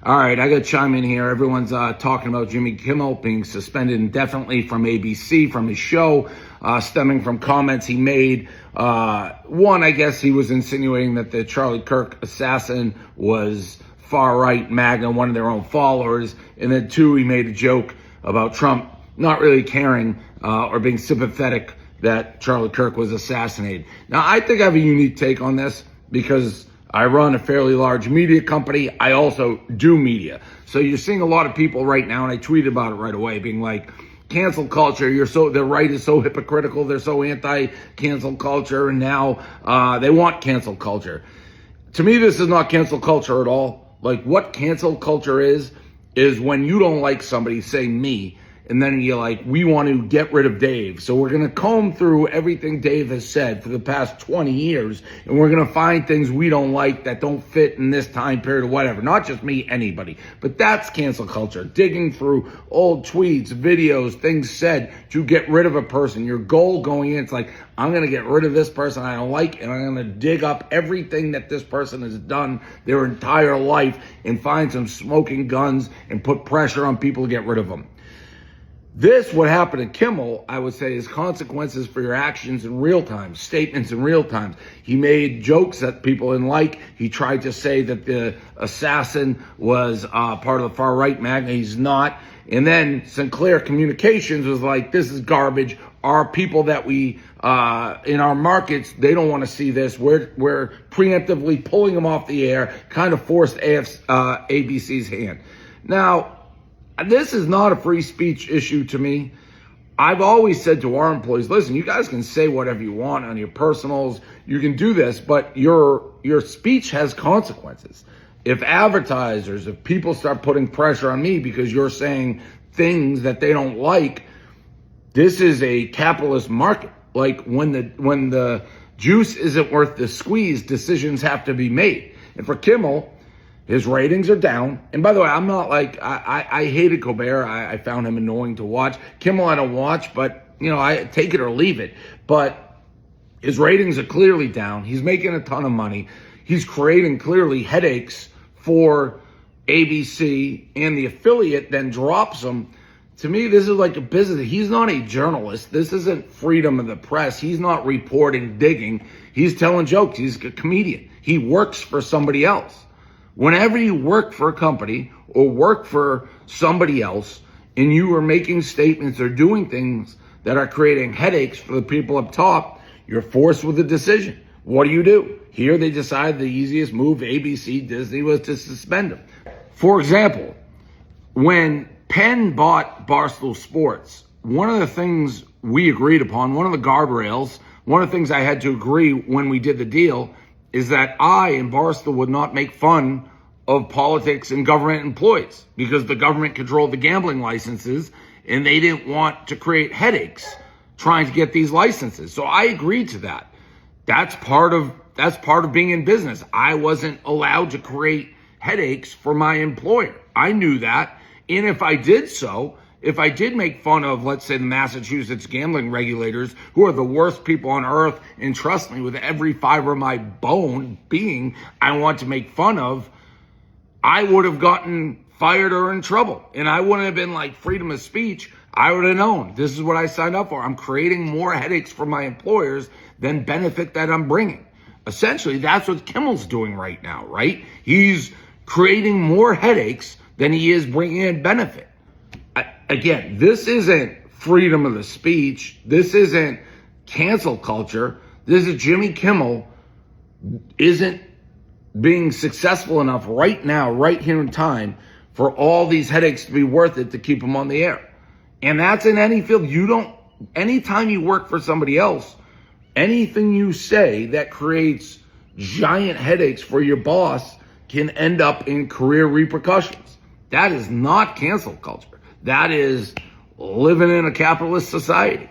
All right, I got to chime in here. Everyone's talking about Jimmy Kimmel being suspended indefinitely from ABC, from his show, stemming from comments he made. One, I guess he was insinuating that the Charlie Kirk assassin was far-right MAGA, one of their own followers. And then two, he made a joke about Trump not really caring or being sympathetic that Charlie Kirk was assassinated. Now, I think I have a unique take on this because I run a fairly large media company. I also do media. So you're seeing a lot of people right now, and I tweeted about it right away, being like, cancel culture, the right is so hypocritical, they're so anti-cancel culture, and now they want cancel culture. To me, this is not cancel culture at all. Like, what cancel culture is when you don't like somebody, say me, and then you're like, we want to get rid of Dave. So we're going to comb through everything Dave has said for the past 20 years, and we're going to find things we don't like that don't fit in this time period or whatever. Not just me, anybody. But that's cancel culture. Digging through old tweets, videos, things said to get rid of a person. Your goal going in, it's like, I'm going to get rid of this person I don't like, and I'm going to dig up everything that this person has done their entire life and find some smoking guns and put pressure on people to get rid of them. This, what happened to Kimmel, I would say, is consequences for your actions in real time, statements in real time. He made jokes that people didn't like. He tried to say that the assassin was part of the far-right MAGA. He's not. And then Sinclair Communications was like, this is garbage. Our people that we, in our markets, they don't want to see this. We're preemptively pulling them off the air, kind of forced ABC's hand. Now, this is not a free speech issue to me. I've always said to our employees, listen, you guys can say whatever you want on your personals. You can do this, but your speech has consequences. If people start putting pressure on me because you're saying things that they don't like, this is a capitalist market. Like when the juice isn't worth the squeeze, decisions have to be made. And for Kimmel, his ratings are down. And by the way, I'm not like, I hated Colbert. I found him annoying to watch. Kimmel I don't watch, but, I take it or leave it. But his ratings are clearly down. He's making a ton of money. He's creating clearly headaches for ABC, and the affiliate then drops him. To me, this is like a business. He's not a journalist. This isn't freedom of the press. He's not reporting, digging. He's telling jokes. He's a comedian. He works for somebody else. Whenever you work for a company or work for somebody else and you are making statements or doing things that are creating headaches for the people up top, you're forced with a decision. What do? Here they decided the easiest move, ABC, Disney, was to suspend him. For example, when Penn bought Barstool Sports, one of the things we agreed upon, one of the guardrails, one of the things I had to agree when we did the deal is that I and Barstool would not make fun of politics and government employees because the government controlled the gambling licenses and they didn't want to create headaches trying to get these licenses. So I agreed to that. That's part of being in business. I wasn't allowed to create headaches for my employer. I knew that. And if I did make fun of, let's say, the Massachusetts gambling regulators, who are the worst people on earth, and trust me, with every fiber of my bone being, I want to make fun of, I would have gotten fired or in trouble. And I wouldn't have been like freedom of speech. I would have known this is what I signed up for. I'm creating more headaches for my employers than benefit that I'm bringing. Essentially, that's what Kimmel's doing right now, right? He's creating more headaches than he is bringing in benefit. Again, this isn't freedom of the speech. This isn't cancel culture. This is Jimmy Kimmel isn't being successful enough right now, right here in time, for all these headaches to be worth it to keep him on the air. And that's in any field. Anytime you work for somebody else, anything you say that creates giant headaches for your boss can end up in career repercussions. That is not cancel culture. That is living in a capitalist society.